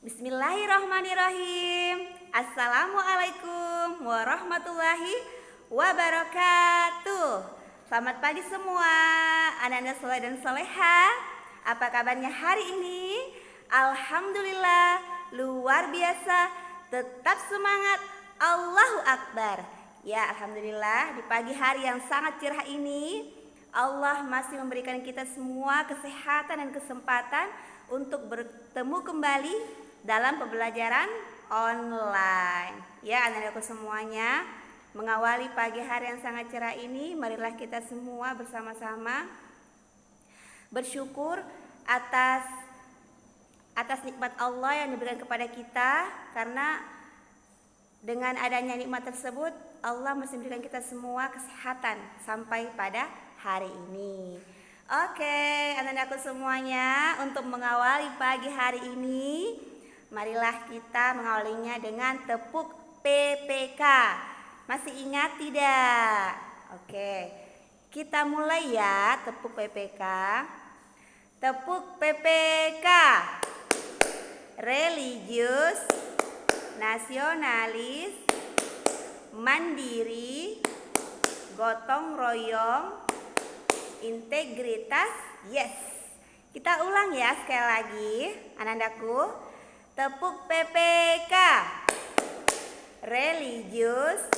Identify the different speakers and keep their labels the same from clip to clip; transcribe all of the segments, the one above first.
Speaker 1: Bismillahirrahmanirrahim. Assalamualaikum warahmatullahi wabarakatuh. Selamat pagi semua anak-anak soleh dan soleha. Apa kabarnya hari ini? Alhamdulillah luar biasa. Tetap semangat. Allahu Akbar. Ya, alhamdulillah di pagi hari yang sangat cerah ini Allah masih memberikan kita semua kesehatan dan kesempatan untuk bertemu kembali dalam pembelajaran online. Ya, anak-anakku semuanya, mengawali pagi hari yang sangat cerah ini, marilah kita semua bersama-sama bersyukur atas nikmat Allah yang diberikan kepada kita, karena dengan adanya nikmat tersebut Allah masih memberikan kita semua kesehatan sampai pada hari ini. Oke, anak-anakku semuanya, untuk mengawali pagi hari ini, marilah kita mengawalinya dengan tepuk PPK. Masih ingat tidak? Oke, kita mulai ya, tepuk PPK. Tepuk PPK. Religius, nasionalis, mandiri, gotong royong, integritas, yes. Kita ulang ya sekali lagi, anak-anakku. Tepuk PPK. Religius,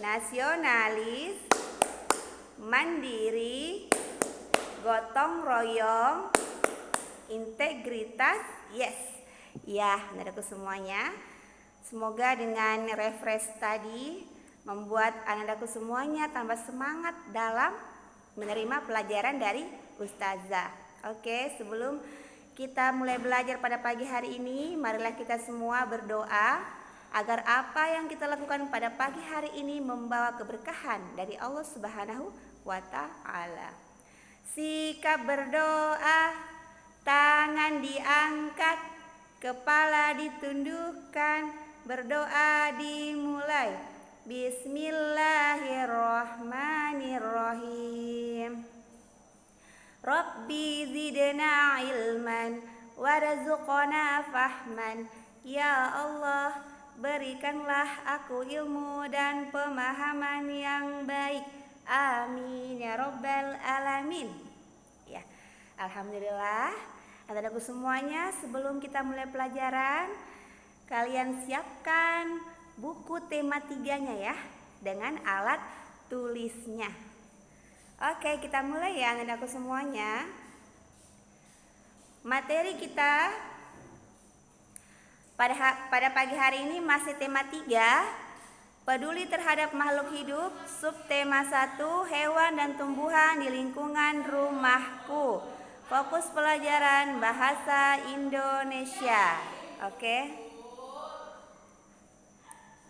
Speaker 1: nasionalis, mandiri, gotong royong, integritas, yes. Ya, anak-anakku semuanya, semoga dengan refresh tadi membuat anak-anakku semuanya tambah semangat dalam menerima pelajaran dari Ustazah. Oke, sebelum kita mulai belajar pada pagi hari ini, marilah kita semua berdoa agar apa yang kita lakukan pada pagi hari ini membawa keberkahan dari Allah Subhanahu wa Ta'ala. Sikap berdoa, tangan diangkat, kepala ditundukkan, berdoa dimulai. Bismillahirrahmanirrahim. Rabbi zidna ilman warzuqna fahman. Ya Allah, berikanlah aku ilmu dan pemahaman yang baik. Amin ya rabbal alamin. Ya, alhamdulillah. Anak-anakku semuanya, sebelum kita mulai pelajaran, kalian siapkan buku tema 3-nya ya, dengan alat tulisnya. Oke, kita mulai ya anak-anakku semuanya. Materi kita pada pagi hari ini masih tema 3, peduli terhadap makhluk hidup, subtema 1, hewan dan tumbuhan di lingkungan rumahku. Fokus pelajaran bahasa Indonesia. Oke.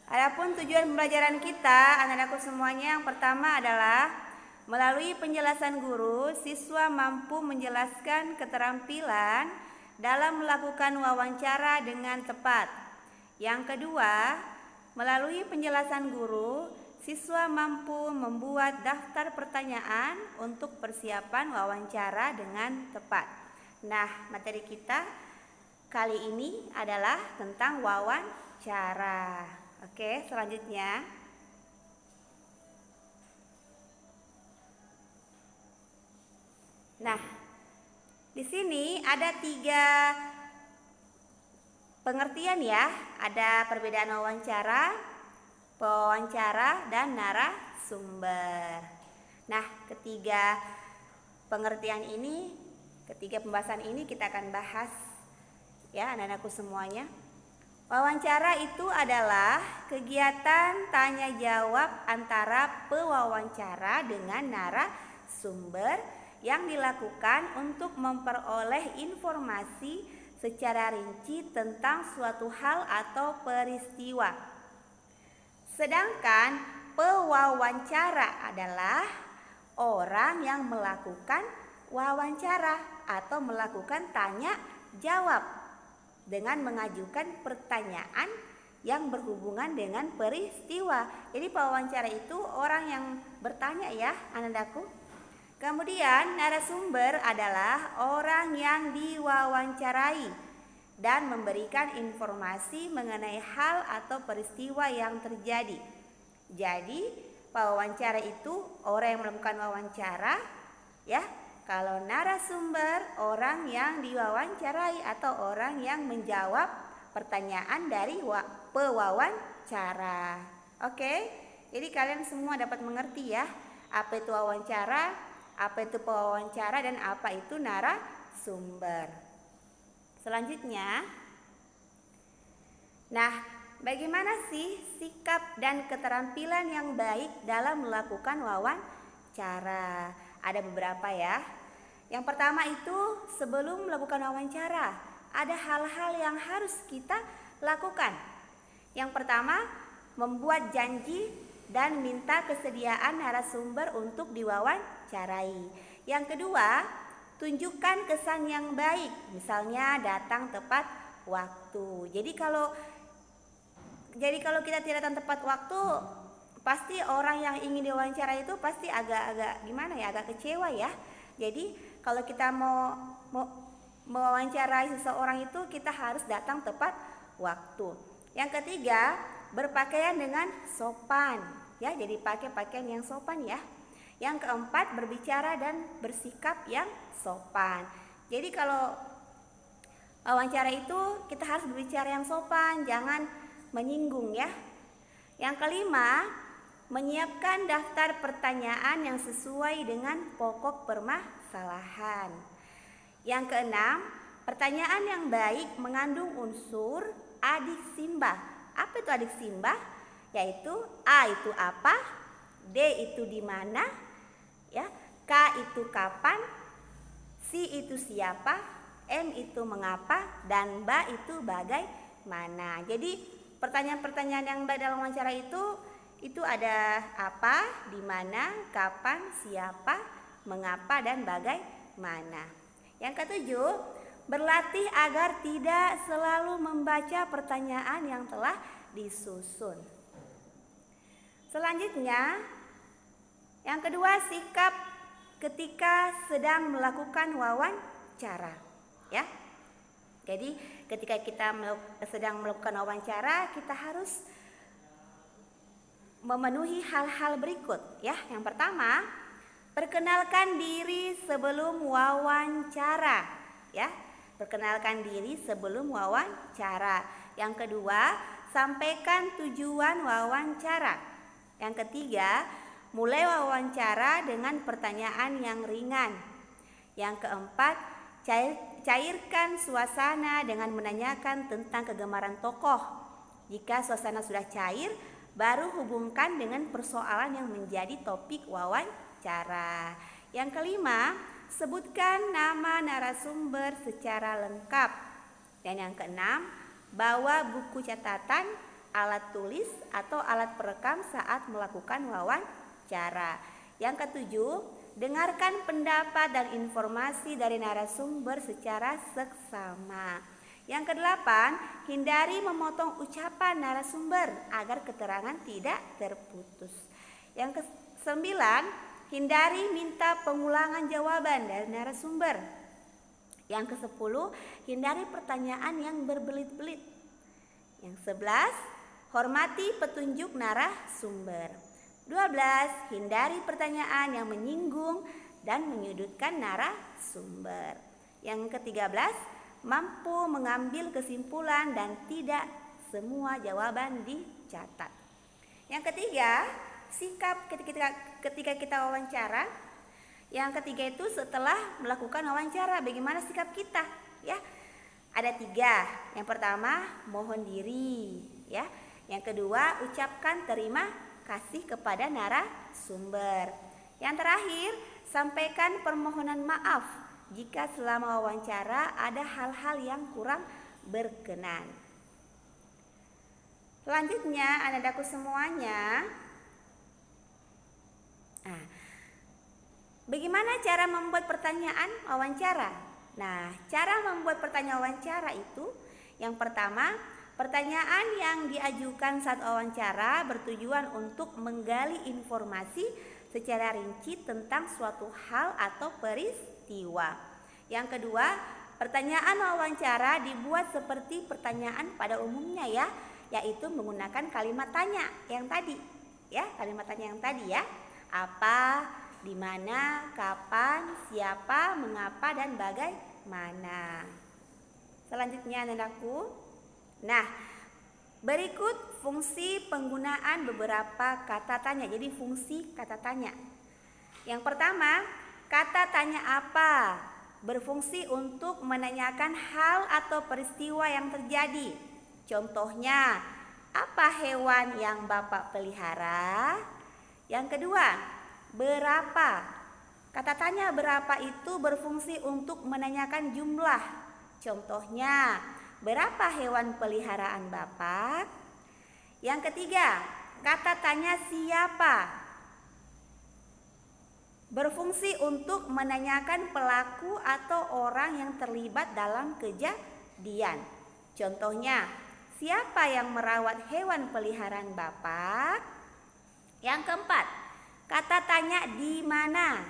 Speaker 1: Adapun tujuan pembelajaran kita, anak-anakku semuanya, yang pertama adalah melalui penjelasan guru, siswa mampu menjelaskan keterampilan dalam melakukan wawancara dengan tepat. Yang kedua, melalui penjelasan guru, siswa mampu membuat daftar pertanyaan untuk persiapan wawancara dengan tepat. Nah, materi kita kali ini adalah tentang wawancara. Oke, selanjutnya. Nah, di sini ada 3 pengertian ya. Ada perbedaan wawancara, pewawancara, dan narasumber. Nah, ketiga pembahasan ini kita akan bahas ya anak-anakku semuanya. Wawancara itu adalah kegiatan tanya jawab antara pewawancara dengan narasumber yang dilakukan untuk memperoleh informasi secara rinci tentang suatu hal atau peristiwa. Sedangkan pewawancara adalah orang yang melakukan wawancara atau melakukan tanya jawab dengan mengajukan pertanyaan yang berhubungan dengan peristiwa. Jadi pewawancara itu orang yang bertanya ya anak-anakku. Kemudian narasumber adalah orang yang diwawancarai dan memberikan informasi mengenai hal atau peristiwa yang terjadi. Jadi, pewawancara itu orang yang melakukan wawancara, ya. Kalau narasumber, orang yang diwawancarai atau orang yang menjawab pertanyaan dari pewawancara. Oke? Jadi kalian semua dapat mengerti ya, apa itu wawancara, apa itu pewawancara, dan apa itu narasumber. Selanjutnya, nah, bagaimana sih sikap dan keterampilan yang baik dalam melakukan wawancara? Ada beberapa ya. Yang pertama itu, sebelum melakukan wawancara, ada hal-hal yang harus kita lakukan. Yang pertama, membuat janji dan minta kesediaan narasumber untuk diwawancarai. Yang kedua, tunjukkan kesan yang baik, misalnya datang tepat waktu. Jadi kalau kita tidak datang tepat waktu, pasti orang yang ingin diwawancara itu pasti agak gimana ya, agak kecewa ya. Jadi kalau kita mau mewawancarai seseorang itu, kita harus datang tepat waktu. Yang ketiga, berpakaian dengan sopan ya, jadi pakai pakaian yang sopan ya. Yang keempat, berbicara dan bersikap yang sopan. Jadi kalau wawancara itu kita harus berbicara yang sopan, jangan menyinggung ya. Yang kelima, menyiapkan daftar pertanyaan yang sesuai dengan pokok permasalahan. Yang keenam, pertanyaan yang baik mengandung unsur adik simbah. Apa itu adik simbah? Yaitu A itu apa, D itu di mana, ya, K itu kapan, C itu siapa, M itu mengapa, dan B itu bagaimana. Jadi pertanyaan-pertanyaan yang baik dalam wawancara itu ada apa, di mana, kapan, siapa, mengapa, dan bagaimana. Yang ketujuh, berlatih agar tidak selalu membaca pertanyaan yang telah disusun. Selanjutnya, yang kedua, sikap ketika sedang melakukan wawancara, ya. Jadi ketika kita sedang melakukan wawancara, kita harus memenuhi hal-hal berikut, ya. Yang pertama, perkenalkan diri sebelum wawancara, ya. Perkenalkan diri sebelum wawancara. Yang kedua, sampaikan tujuan wawancara. Yang ketiga, mulai wawancara dengan pertanyaan yang ringan. Yang keempat, cairkan suasana dengan menanyakan tentang kegemaran tokoh. Jika suasana sudah cair, baru hubungkan dengan persoalan yang menjadi topik wawancara. Yang kelima, sebutkan nama narasumber secara lengkap. Dan yang keenam, bawa buku catatan, alat tulis atau alat perekam saat melakukan wawancara. Yang ketujuh, dengarkan pendapat dan informasi dari narasumber secara seksama. Yang kedelapan, hindari memotong ucapan narasumber agar keterangan tidak terputus. Yang kesembilan, hindari minta pengulangan jawaban dari narasumber. Yang kesepuluh, hindari pertanyaan yang berbelit-belit. Yang 11, hormati petunjuk narasumber. 12, hindari pertanyaan yang menyinggung dan menyudutkan narasumber. Yang ke-13, mampu mengambil kesimpulan dan tidak semua jawaban dicatat. Yang ketiga, sikap ketika kita wawancara. Yang ketiga itu setelah melakukan wawancara, bagaimana sikap kita, ya. Ada 3. Yang pertama, mohon diri, ya. Yang kedua, ucapkan terima kasih kepada narasumber. Yang terakhir, sampaikan permohonan maaf jika selama wawancara ada hal-hal yang kurang berkenan. Selanjutnya, anak-anakku semuanya, bagaimana cara membuat pertanyaan wawancara? Nah, cara membuat pertanyaan wawancara itu, yang pertama, pertanyaan yang diajukan saat wawancara bertujuan untuk menggali informasi secara rinci tentang suatu hal atau peristiwa. Yang kedua, pertanyaan wawancara dibuat seperti pertanyaan pada umumnya ya, yaitu menggunakan kalimat tanya yang tadi. Ya, kalimat tanya yang tadi ya. Apa, di mana, kapan, siapa, mengapa, dan bagaimana. Selanjutnya anak-anakku. Nah, berikut fungsi penggunaan beberapa kata tanya. Jadi fungsi kata tanya. Yang pertama, kata tanya apa berfungsi untuk menanyakan hal atau peristiwa yang terjadi. Contohnya, apa hewan yang Bapak pelihara? Yang kedua, berapa? Kata tanya berapa itu berfungsi untuk menanyakan jumlah. Contohnya, berapa hewan peliharaan Bapak? Yang ketiga, kata tanya siapa? Berfungsi untuk menanyakan pelaku atau orang yang terlibat dalam kejadian. Contohnya, siapa yang merawat hewan peliharaan Bapak? Yang keempat, kata tanya di mana?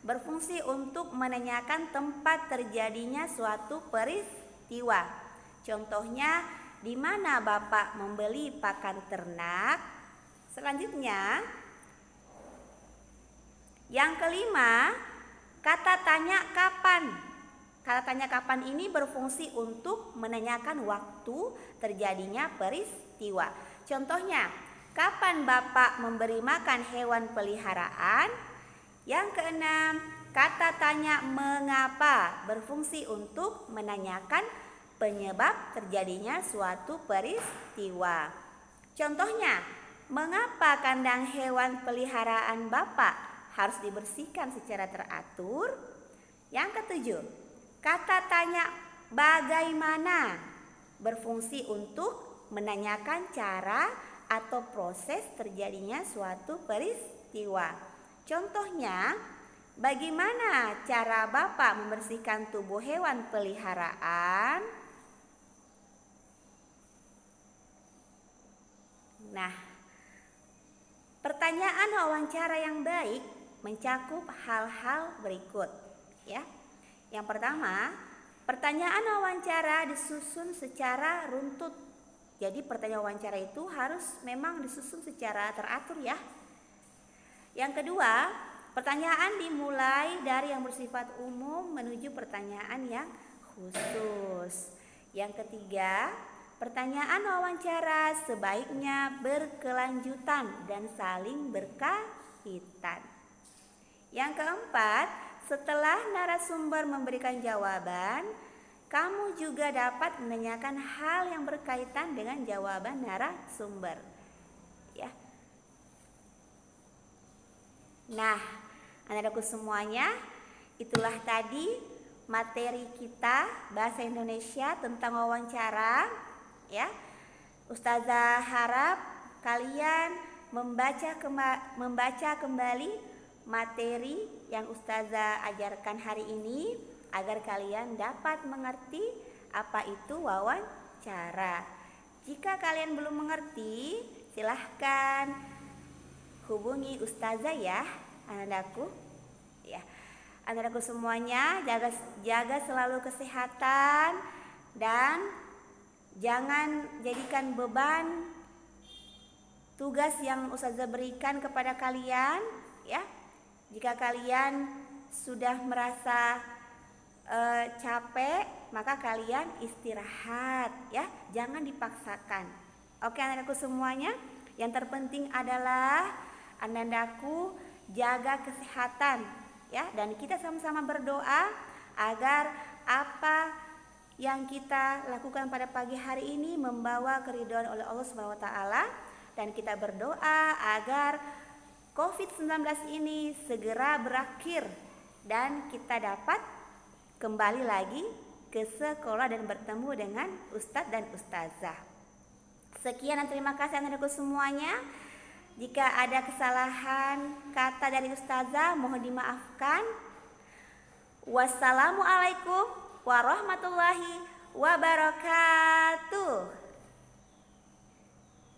Speaker 1: Berfungsi untuk menanyakan tempat terjadinya suatu peristiwa. Contohnya, di mana Bapak membeli pakan ternak? Selanjutnya, yang kelima, kata tanya kapan. Kata tanya kapan ini berfungsi untuk menanyakan waktu terjadinya peristiwa. Contohnya, kapan Bapak memberi makan hewan peliharaan? Yang keenam, kata tanya mengapa berfungsi untuk menanyakan penyebab terjadinya suatu peristiwa. Contohnya, mengapa kandang hewan peliharaan Bapak harus dibersihkan secara teratur? Yang ketujuh, kata tanya bagaimana berfungsi untuk menanyakan cara atau proses terjadinya suatu peristiwa. Contohnya, bagaimana cara Bapak membersihkan tubuh hewan peliharaan? Nah, pertanyaan wawancara yang baik mencakup hal-hal berikut ya. Yang pertama, pertanyaan wawancara disusun secara runtut. Jadi pertanyaan wawancara itu harus memang disusun secara teratur ya. Yang kedua, pertanyaan dimulai dari yang bersifat umum menuju pertanyaan yang khusus. Yang ketiga, pertanyaan wawancara sebaiknya berkelanjutan dan saling berkaitan. Yang keempat, setelah narasumber memberikan jawaban, kamu juga dapat menanyakan hal yang berkaitan dengan jawaban narasumber. Ya. Nah, anak-anakku semuanya, itulah tadi materi kita bahasa Indonesia tentang wawancara. Ya, Ustazah harap kalian membaca kembali materi yang Ustazah ajarkan hari ini agar kalian dapat mengerti apa itu wawancara. Jika kalian belum mengerti, silahkan hubungi Ustazah ya, anak-anakku. Ya, anak-anakku semuanya jaga selalu kesehatan dan jangan jadikan beban tugas yang Ustazah berikan kepada kalian ya. Jika kalian sudah merasa capek, maka kalian istirahat ya, jangan dipaksakan. Oke anak-anakku semuanya, yang terpenting adalah anak-anakku jaga kesehatan ya, dan kita sama-sama berdoa agar apa yang kita lakukan pada pagi hari ini membawa keridhaan oleh Allah Subhanahu wa taala, dan kita berdoa agar COVID-19 ini segera berakhir dan kita dapat kembali lagi ke sekolah dan bertemu dengan Ustadz dan Ustazah. Sekian dan terima kasih anak-anakku semuanya. Jika ada kesalahan kata dari Ustazah mohon dimaafkan. Wassalamualaikum warahmatullahi wabarakatuh.